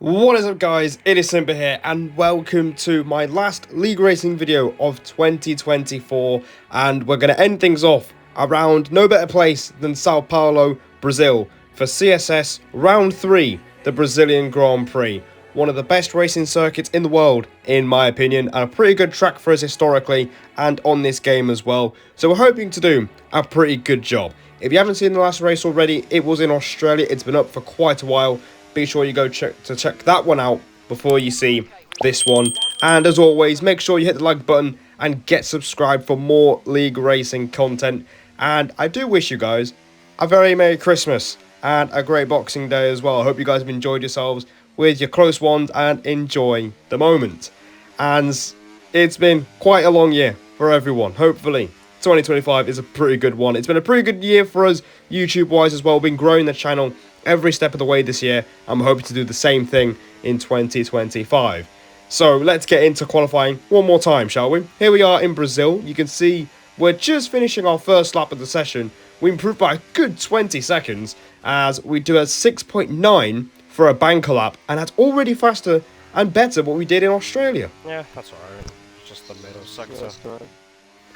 What is up, guys? It is Simba here and welcome to my last league racing video of 2024, and we're going to end things off around no better place than Sao Paulo, Brazil for CSS round 3, the Brazilian Grand Prix. One of the best racing circuits in the world in my opinion, and a pretty good track for us historically and on this game as well, so we're hoping to do a pretty good job. If you haven't seen the last race already, it was in Australia. It's been up for quite a while. Be sure you go check that one out before you see this one. And as always, make sure you hit the like button and get subscribed for more league racing content. And I do wish you guys a very Merry Christmas and a great Boxing Day as well. I hope you guys have enjoyed yourselves with your close ones and enjoy the moment. And it's been quite a long year for everyone. Hopefully 2025 is a pretty good one. It's been a pretty good year for us YouTube wise as well. We've been growing the channel every step of the way this year. I'm hoping to do the same thing in 2025. So let's get into qualifying one more time, shall we? Here we are in Brazil. You can see we're just finishing our first lap of the session. We improved by a good 20 seconds as we do a 6.9 for a banker lap, and that's already faster and better what we did in Australia. Yeah, that's alright. Just the middle sector.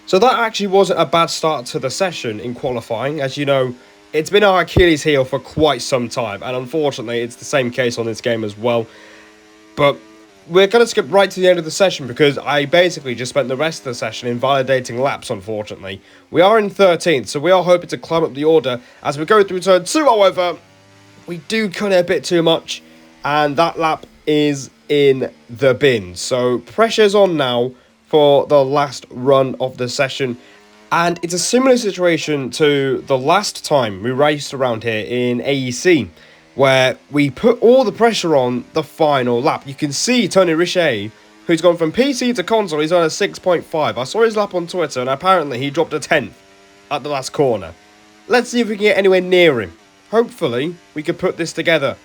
So that actually wasn't a bad start to the session in qualifying. As you know, it's been our Achilles heel for quite some time, and unfortunately it's the same case on this game as well. But we're going to skip right to the end of the session because I basically just spent the rest of the session invalidating laps, unfortunately. We are in 13th, so we are hoping to climb up the order as we go through turn 2. However, we do cut it a bit too much, and that lap is in the bin. So pressure's on now for the last run of the session. And it's a similar situation to the last time we raced around here in AEC, where we put all the pressure on the final lap. You can see Tony Richet, who's gone from PC to console, he's on a 6.5. I saw his lap on Twitter, and apparently he dropped a 10th at the last corner. Let's see if we can get anywhere near him. Hopefully, we can put this together.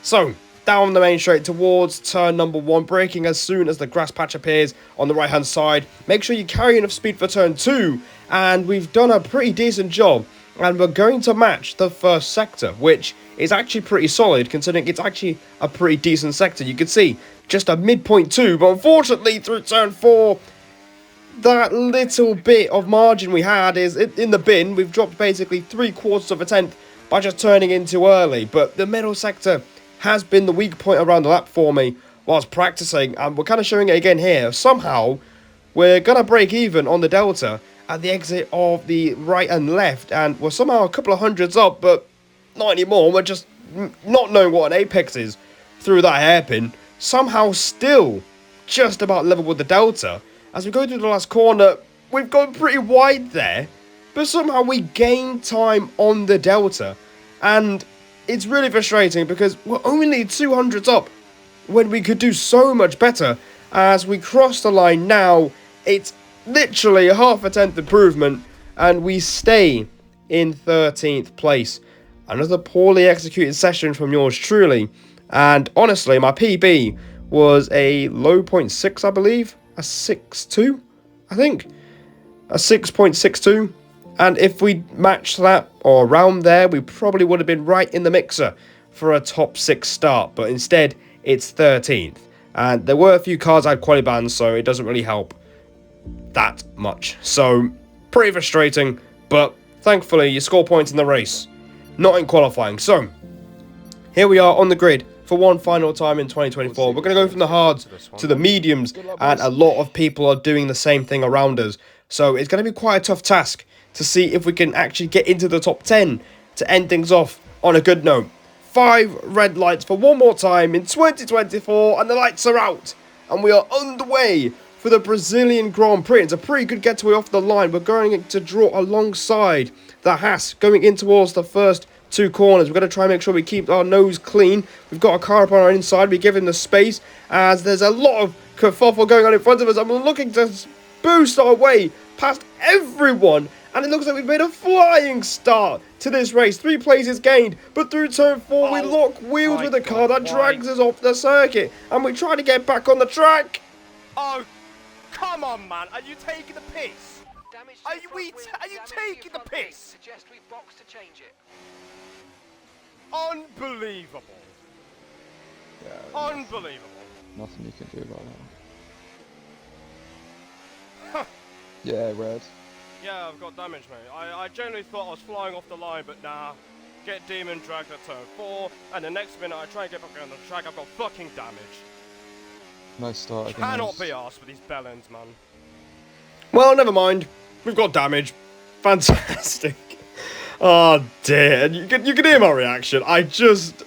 So, down the main straight towards turn number 1, braking as soon as the grass patch appears on the right hand side. Make sure you carry enough speed for turn 2, and we've done a pretty decent job, and we're going to match the first sector, which is actually pretty solid considering it's actually a pretty decent sector. You can see just a midpoint 2, but unfortunately through turn 4, that little bit of margin we had is in the bin. We've dropped basically 3/4 of a tenth by just turning in too early, but the middle sector has been the weak point around the lap for me whilst practicing, and we're kind of showing it again here. Somehow we're gonna break even on the delta at the exit of the right and left, and we're somehow a couple of hundreds up, but not anymore. We're just not knowing what an apex is through that hairpin. Somehow still just about level with the delta. As we go through the last corner, we've gone pretty wide there, but somehow we gain time on the delta, and it's really frustrating because we're only 200s up when we could do so much better. As we cross the line now, it's literally a half a tenth improvement, and we stay in 13th place. Another poorly executed session from yours truly, and honestly my PB was a low 0.6, I believe, a 6.2, I think, a 6.62. And if we matched that or around there, we probably would have been right in the mixer for a top 6 start. But instead, it's 13th. And there were a few cars I had quality bans, so it doesn't really help that much. So, pretty frustrating. But thankfully, you score points in the race, not in qualifying. So, here we are on the grid for one final time in 2024. We're going to go from the hards to the mediums, and a lot of people are doing the same thing around us. So, it's going to be quite a tough task to see if we can actually get into the top 10 to end things off on a good note. 5 red lights for one more time in 2024, and the lights are out, and we are underway for the Brazilian Grand Prix. It's a pretty good getaway off the line. We're going to draw alongside the Haas going in towards the first 2 corners. We're going to try and make sure we keep our nose clean. We've got a car up on our inside. We give him the space as there's a lot of kerfuffle going on in front of us, and we're looking to boost our way past everyone. And it looks like we've made a flying start to this race. 3 places gained, but through turn 4, we lock wheels with a car that drags us off the circuit. And we try to get back on the track. Oh, come on, man. Are you taking the piss? Are you taking the piss? Unbelievable. Yeah, Unbelievable. nothing you can do about Huh. that. Yeah, red. Yeah, I've got damage, mate. I genuinely thought I was flying off the line, but nah. Get demon dragged at turn 4, and the next minute I try and get back on the track, I've got fucking damage. Nice start again. Cannot be arsed with these bellends, man. Well, never mind. We've got damage. Fantastic. Oh dear. You can hear my reaction. I just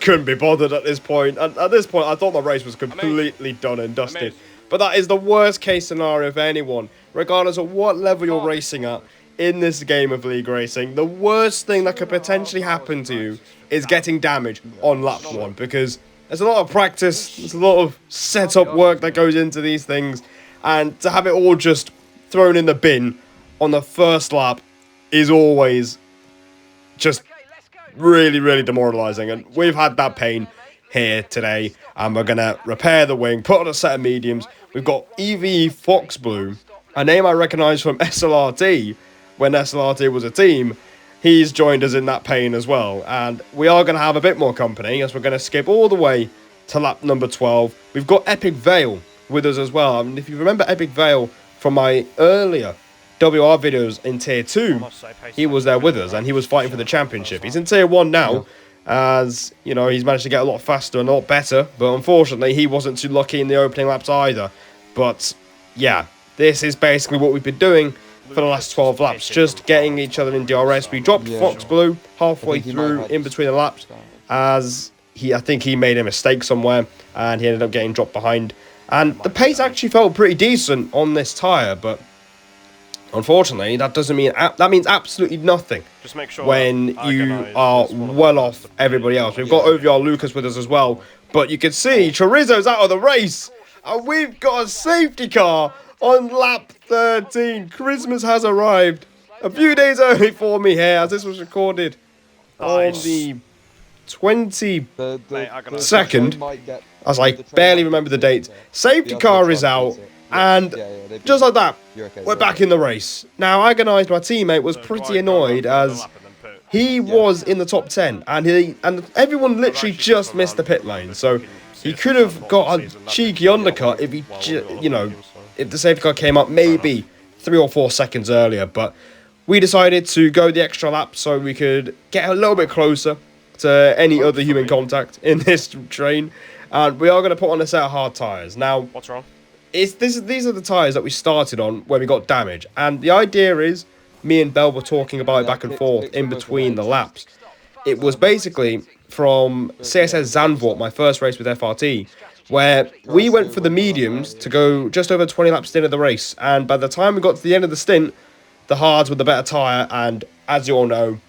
couldn't be bothered at this point. At this point, I thought the race was completely done and dusted. Amazing. But that is the worst case scenario for anyone, regardless of what level you're racing at in this game of league racing. The worst thing that could potentially happen to you is getting damage on lap 1, because there's a lot of practice, there's a lot of setup work that goes into these things, and to have it all just thrown in the bin on the first lap is always just really, really demoralising. And we've had that pain here today, and we're going to repair the wing, put on a set of mediums. We've got EVE Fox Blue, a name I recognise from SLRT, when SLRT was a team. He's joined us in that pain as well, and we are going to have a bit more company as we're going to skip all the way to lap number 12. We've got Epic Vale with us as well. I mean, if you remember Epic Vale from my earlier WR videos in Tier 2, he was there with us, and he was fighting for the championship. He's in Tier 1 now, as, you know, he's managed to get a lot faster and a lot better, but unfortunately, he wasn't too lucky in the opening laps either. But, yeah, this is basically what we've been doing for the last 12 laps, just getting each other in DRS. We dropped Fox Blue halfway through in between the laps, as I think he made a mistake somewhere, and he ended up getting dropped behind. And the pace actually felt pretty decent on this tyre, but unfortunately, that doesn't mean that means absolutely nothing. Just make sure when you are well off everybody else. We've got OVR Lucas with us as well, but you can see Chorizo's out of the race, and we've got a safety car on lap 13. Christmas has arrived a few days early for me here, as this was recorded on the 22nd. As I barely remember the date. Safety car is out, and just like that, we're back in the race. Now, Agonized, my teammate, was pretty annoyed as he was in the top 10, and everyone literally just missed the pit lane. So he could have got a cheeky undercut if he, if the safety car came up maybe 3 or 4 seconds earlier. But we decided to go the extra lap so we could get a little bit closer to any other human contact in this train. And we are going to put on a set of hard tyres. Now, what's wrong? These are the tyres that we started on when we got damage. And the idea is, me and Bell were talking about it back and forth in between the laps. It was basically from CSS Zandvoort, my first race with FRT, where we went for the mediums to go just over 20 laps into the race. And by the time we got to the end of the stint, the hards were the better tyre. And as you all know,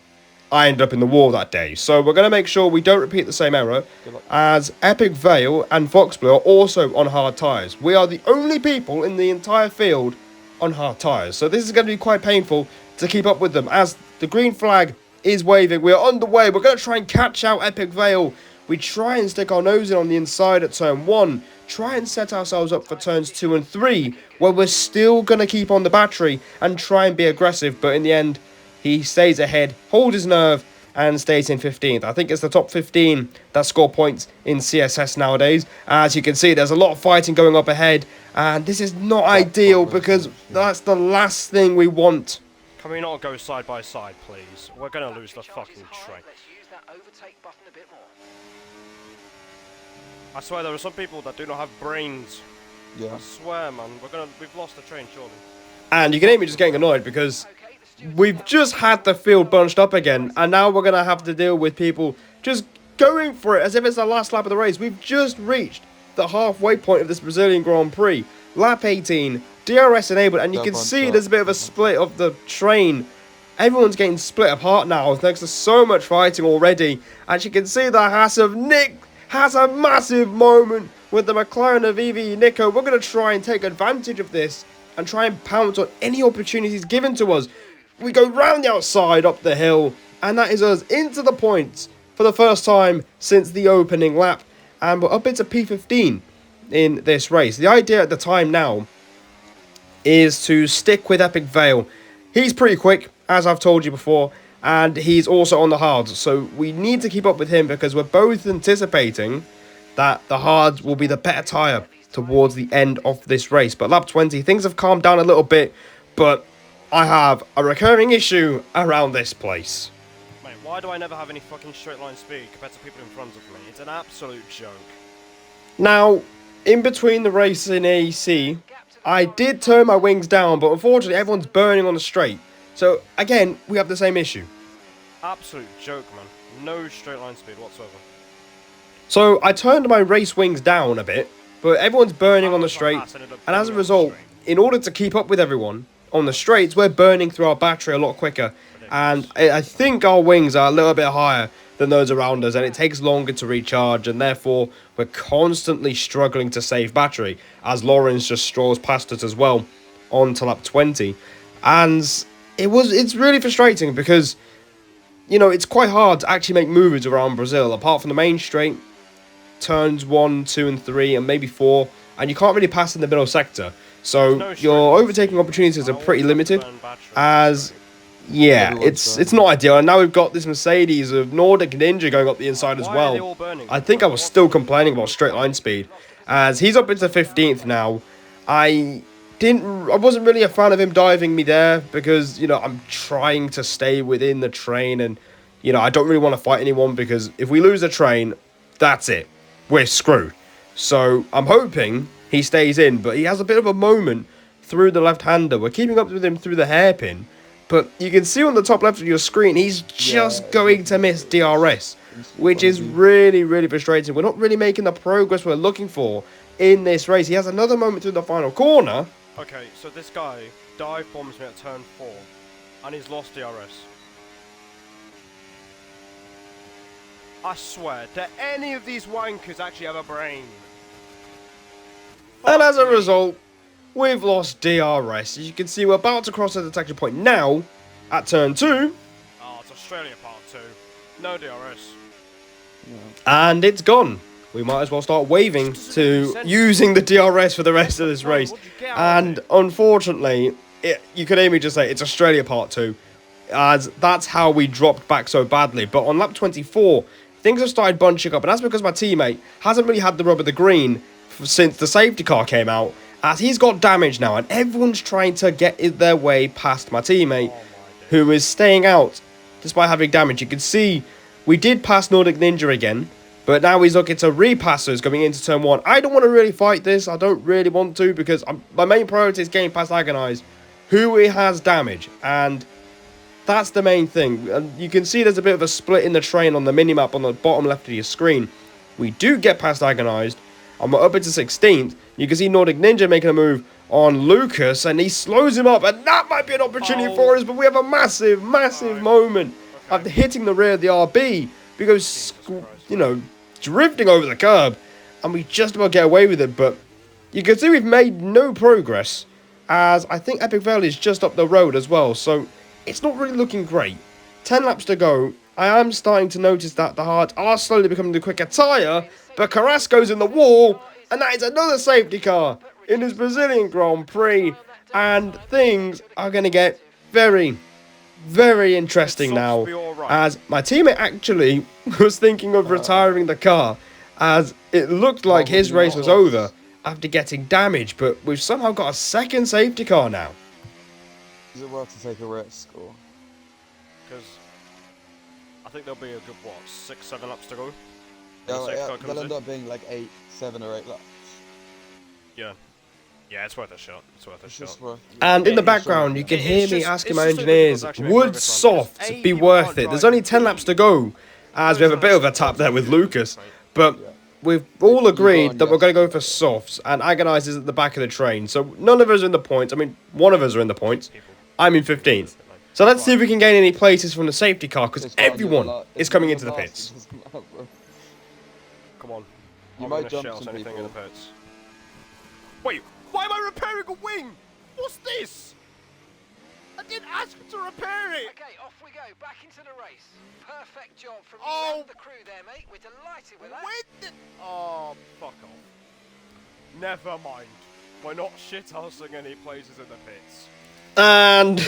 I ended up in the wall that day. So we're going to make sure we don't repeat the same error, as Epic Vale and Fox Blue are also on hard tyres. We are the only people in the entire field on hard tyres. So this is going to be quite painful to keep up with them, as the green flag is waving. We're underway. We're going to try and catch out Epic Vale. We try and stick our nose in on the inside at turn 1. Try and set ourselves up for turns 2 and 3, where we're still going to keep on the battery and try and be aggressive. But in the end, he stays ahead, holds his nerve, and stays in 15th. I think it's the top 15 that score points in CSS nowadays. As you can see, there's a lot of fighting going up ahead, and this is not ideal because that's the last thing we want. Can we not go side by side, please? We're going to lose the fucking train. I swear there are some people that do not have brains. Yeah. I swear, man. We've lost the train, surely. And you can hear me just getting annoyed because we've just had the field bunched up again, and now we're going to have to deal with people just going for it as if it's the last lap of the race. We've just reached the halfway point of this Brazilian Grand Prix. Lap 18, DRS enabled, and you can see there's a bit of a split of the train. Everyone's getting split apart now thanks to so much fighting already. As you can see, the Haas of Nick has a massive moment with the McLaren of EV Nico. We're going to try and take advantage of this and try and pounce on any opportunities given to us. We go round the outside, up the hill, and that is us into the points for the first time since the opening lap. And we're up into P15 in this race. The idea at the time now is to stick with Epic Vale. He's pretty quick, as I've told you before, and he's also on the hards. So we need to keep up with him because we're both anticipating that the hards will be the better tyre towards the end of this race. But lap 20, things have calmed down a little bit, but I have a recurring issue around this place. Mate, why do I never have any fucking straight line speed compared to people in front of me? It's an absolute joke. Now, in between the race in AC, I did turn my wings down, but unfortunately everyone's burning on the straight. So again, we have the same issue. Absolute joke, man. No straight line speed whatsoever. So I turned my race wings down a bit, but everyone's burning on the straight, and as a result, in order to keep up with everyone on the straights, we're burning through our battery a lot quicker, and I think our wings are a little bit higher than those around us, and it takes longer to recharge, and therefore we're constantly struggling to save battery, as Lawrence just strolls past us as well on to lap 20, and it's really frustrating because, you know, it's quite hard to actually make moves around Brazil, apart from the main straight, turns 1, 2 and 3 and maybe 4, and you can't really pass in the middle sector, so your overtaking opportunities are pretty limited, as yeah, it's not ideal. And now we've got this Mercedes of Nordic Ninja going up the inside as well. I think I was still complaining about straight line speed, as he's up into 15th now. I wasn't really a fan of him diving me there because, you know, I'm trying to stay within the train, and, you know, I don't really want to fight anyone because if we lose the train, that's it. We're screwed. So I'm hoping he stays in, but he has a bit of a moment through the left-hander. We're keeping up with him through the hairpin, but you can see on the top left of your screen, he's just going to miss DRS, which is really, really frustrating. We're not really making the progress we're looking for in this race. He has another moment through the final corner. Okay, so this guy dive bombs me at turn 4, and he's lost DRS. I swear, do any of these wankers actually have a brain? And as a result, we've lost DRS. As you can see, we're about to cross the detection point now at turn 2. Oh, it's Australia part 2. No DRS. And it's gone. We might as well start waving to using the DRS for the rest of this race. And unfortunately, you could hear me just say it's Australia part 2, as that's how we dropped back so badly. But on lap 24, things have started bunching up, and that's because my teammate hasn't really had the rub of the green since the safety car came out, as he's got damage now, and everyone's trying to get their way past my teammate, who is staying out despite having damage. You can see we did pass Nordic Ninja again, but now he's looking to repass us going into turn 1. I don't want to really fight this. I don't really want to, because my main priority is getting past Agonize, who has damage, and that's the main thing. And you can see there's a bit of a split in the train on the minimap on the bottom left of your screen. We do get past Agonized, and we're up into 16th. You can see Nordic Ninja making a move on Lucas, and he slows him up, and that might be an opportunity for us, but we have a massive moment after hitting the rear of the RB. We go, you know, drifting over the curb, and we just about get away with it, but you can see we've made no progress, as I think Epic Vale is just up the road as well, so it's not really looking great. 10 laps to go. I am starting to notice that the hards are slowly becoming the quicker tyre, but Carrasco's in the wall, and that is another safety car in his Brazilian Grand Prix, and things are going to get very, very interesting now, as my teammate actually was thinking of retiring the car, as it looked like his race was over after getting damage, but we've somehow got a second safety car now. Is it worth to take a risk, or? Because I think there'll be a good, what, 6-7 laps to go? Yeah, they'll end up being like 7 or 8 laps. Yeah. Yeah, it's worth a shot. It's worth a shot. And in the background, you can hear me asking my engineers, would softs be worth it? There's only 10 laps to go, as we have a bit of a tap there with Lucas. But we've all agreed that we're going to go for softs, and Agonize is at the back of the train. So none of us are in the points. I mean, one of us are in the points. I'm in 15th. So let's see if we can gain any places from the safety car, because everyone is coming into the pits. Come on. You might jump some anything people. in the pits. Wait, why am I repairing a wing? What's this? I didn't ask him to repair it. Okay, off we go, back into the race. Perfect job from you and the crew there, mate. We're delighted with that. Oh, fuck off. Never mind. We're not shithousing any places in the pits. And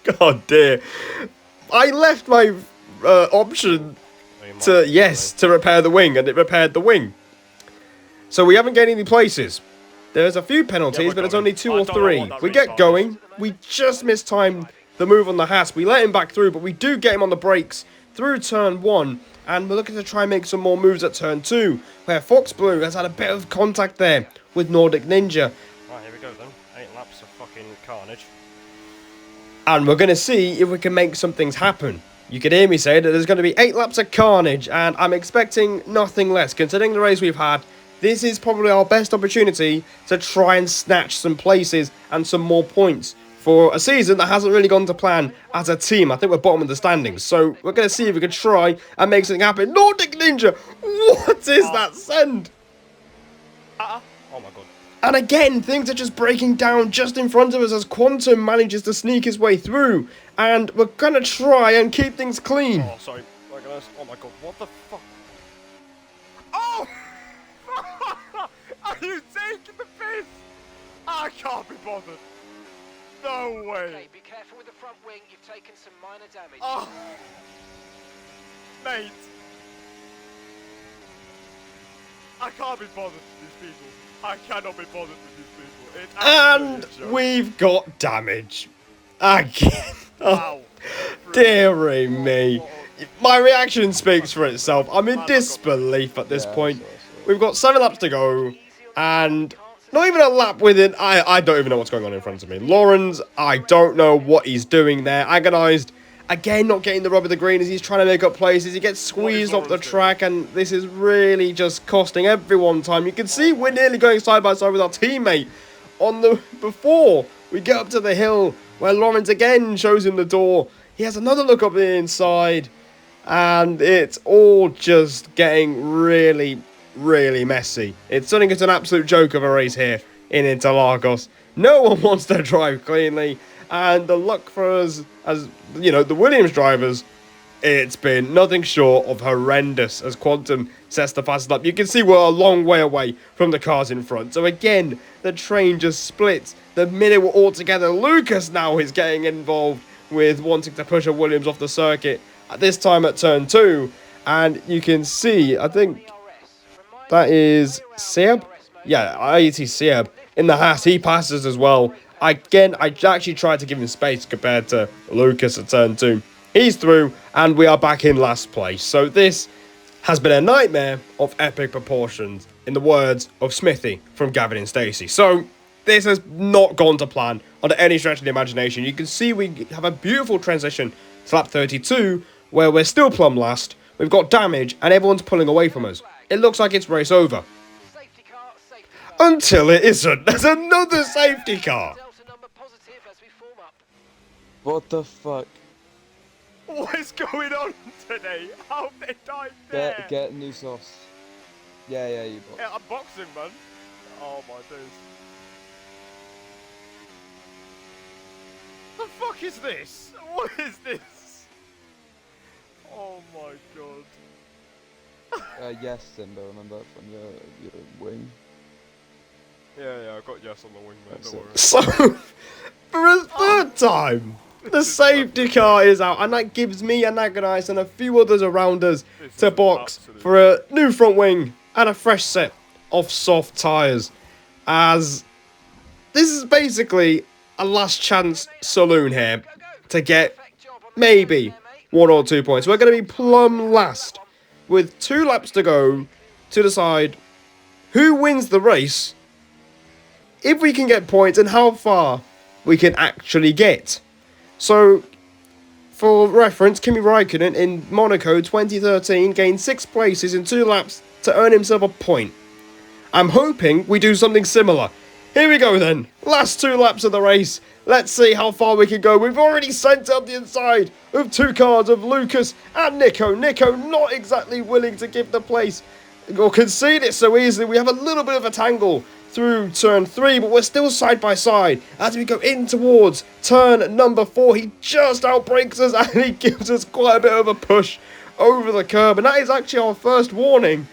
God dear, I left my option to repair the wing, and it repaired the wing. So we haven't gained any places. There's a few penalties, but it's only 2 or 3. We get going. We just mistimed the move on the Haas. We let him back through, but we do get him on the brakes through turn 1. And we're looking to try and make some more moves at turn 2, where Fox Blue has had a bit of contact there with Nordic Ninja. Right, here we go then. 8 laps of fucking carnage. And we're going to see if we can make some things happen. You can hear me say that there's going to be 8 laps of carnage, and I'm expecting nothing less. Considering the race we've had, this is probably our best opportunity to try and snatch some places and some more points for a season that hasn't really gone to plan as a team. I think we're bottom of the standings, so we're going to see if we can try and make something happen. Nordic Ninja! What is that send? Oh my god. And again, things are just breaking down just in front of us as Quantum manages to sneak his way through. And we're going to try and keep things clean. Oh, sorry. Oh my god, what the fuck? Oh! Are you taking the piss? I can't be bothered. No way. Okay, be careful with the front wing. You've taken some minor damage. Oh. Mate. I can't be bothered with these people. I cannot be bothered with these people. And we've got damage. Again. Wow. Dearie me. My reaction speaks for itself. I'm in disbelief at this point. We've got 7 laps to go. And not even a lap within. I don't even know what's going on in front of me. Lawrence, I don't know what he's doing there. Agonised. Again, not getting the rub of the green as he's trying to make up places. He gets squeezed off the track, and this is really just costing everyone time. You can see we're nearly going side by side with our teammate on the before we get up to the hill where Lawrence again shows him the door. He has another look up the inside, and it's all just getting really, really messy. It's turning into an absolute joke of a race here in Interlagos. No one wants to drive cleanly. And the luck for us, as you know, the Williams drivers, it's been nothing short of horrendous as Quantum sets the fastest lap. You can see we're a long way away from the cars in front. So again, the train just splits the minute we're all together. Lucas now is getting involved with wanting to push a Williams off the circuit, at this time at turn 2. And you can see, I think that is Seb? Yeah, IET Seb. In the Haas, he passes as well. Again, I actually tried to give him space compared to Lucas at turn 2. He's through, and we are back in last place. So this has been a nightmare of epic proportions, in the words of Smithy from Gavin and Stacey. So this has not gone to plan under any stretch of the imagination. You can see we have a beautiful transition to lap 32, where we're still plumb last. We've got damage, and everyone's pulling away from us. It looks like it's race over. Safety car. Until it isn't. There's another safety car. What the fuck? What is going on today? How have they died there? Get new sauce. Yeah, you bought. Yeah, unboxing, man. Oh my days. The fuck is this? What is this? Oh my god. Yes, Simba, remember from your wing. Yeah, I got yes on the wing, man. Don't worry. So, for a third time, the safety car is out, and that gives me and Agonized and a few others around us to box for a new front wing and a fresh set of soft tyres. As this is basically a last chance saloon here to get maybe 1 or 2 points. We're going to be plumb last with 2 laps to go to decide who wins the race, if we can get points, and how far we can actually get. So, for reference, Kimi Räikkönen in Monaco 2013 gained 6 places in 2 laps to earn himself a point. I'm hoping we do something similar. Here we go then, last 2 laps of the race. Let's see how far we can go. We've already sent up the inside of 2 cars of Lucas and Nico. Nico not exactly willing to give the place or concede it so easily. We have a little bit of a tangle through turn 3, but we're still side by side as we go in towards turn number 4. He just outbrakes us and he gives us quite a bit of a push over the curb, and that is actually our first warning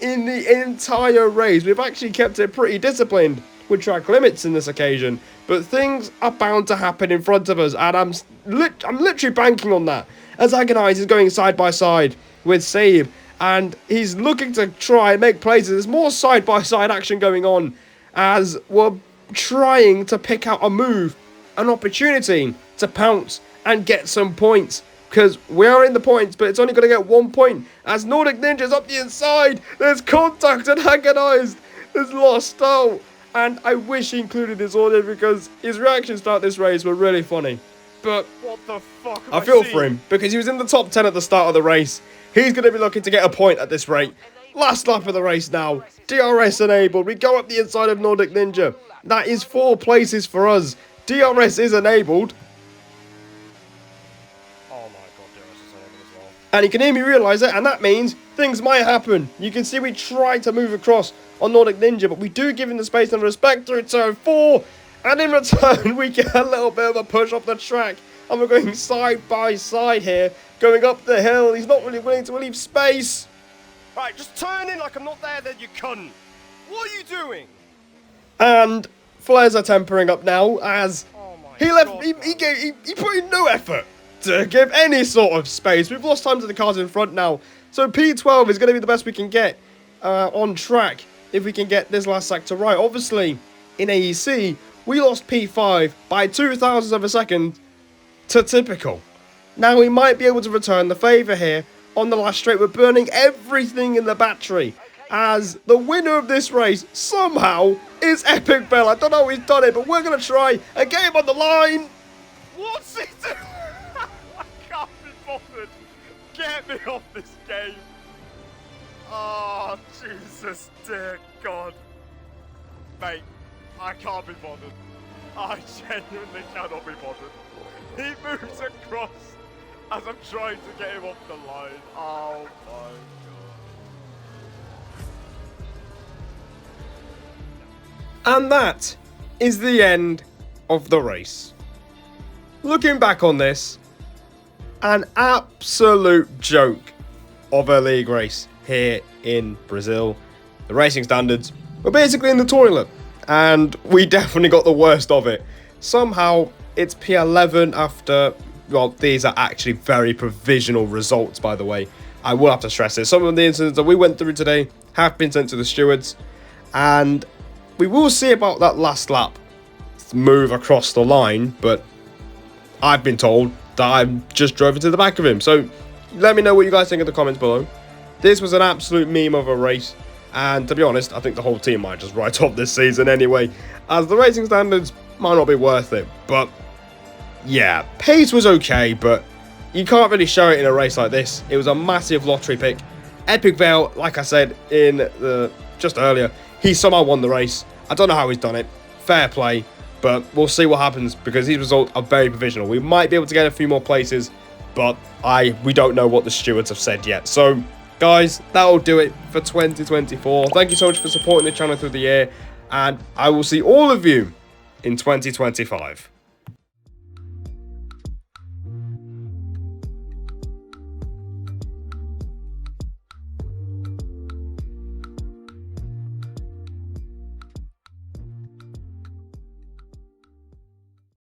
in the entire race. We've actually kept it pretty disciplined with track limits in this occasion, but things are bound to happen in front of us, and I'm literally banking on that as Agonize is going side by side with Sabe, and he's looking to try and make plays. There's more side-by-side action going on as we're trying to pick out a move, an opportunity to pounce and get some points, because we are in the points, but it's only going to get 1 point as Nordic Ninja's up the inside. There's contact and agonized. There's lost out, and I wish he included his audio because his reactions throughout this race were really funny. But what the fuck? I feel for him because he was in the top 10 at the start of the race. He's going to be looking to get a point at this rate. Last lap of the race now. DRS enabled. We go up the inside of Nordic Ninja. That is 4 places for us. DRS is enabled. Oh my god, DRS is enabled as well. And you can hear me realise it, and that means things might happen. You can see we try to move across on Nordic Ninja, but we do give him the space and respect through turn 4. And in return, we get a little bit of a push off the track. And we're going side by side here, going up the hill. He's not really willing to leave space. Right, just turn in like I'm not there, then you cunt. What are you doing? And flares are tempering up now as he put in no effort to give any sort of space. We've lost time to the cars in front now. So P12 is going to be the best we can get on track if we can get this last sector right. Obviously, in AEC, we lost P5 by 0.02 of a second to typical. Now we might be able to return the favour here on the last straight. We're burning everything in the battery as the winner of this race somehow is Epic Bell. I don't know how he's done it, but we're going to try and get him on the line. What's he doing? I can't be bothered. Get me off this game. Oh, Jesus, dear God. Mate, I can't be bothered. I genuinely cannot be bothered. He moves across as I'm trying to get him off the line. Oh my god. And that is the end of the race. Looking back on this, an absolute joke of a league race here in Brazil. The racing standards were basically in the toilet, and we definitely got the worst of it. Somehow, it's P11 after, well, these are actually very provisional results, by the way. I will have to stress this. Some of the incidents that we went through today have been sent to the stewards, and we will see about that last lap move across the line, but I've been told that I just drove into the back of him. So let me know what you guys think in the comments below. This was an absolute meme of a race, and to be honest, I think the whole team might just write off this season anyway, as the racing standards might not be worth it. But yeah, pace was okay, but you can't really show it in a race like this. It was a massive lottery pick. Epic Veil, like I said in the just earlier, he somehow won the race. I don't know how he's done it. Fair play, but we'll see what happens because these results are very provisional. We might be able to get a few more places, but we don't know what the stewards have said yet. So guys, that'll do it for 2024. Thank you so much for supporting the channel through the year, and I will see all of you in 2025.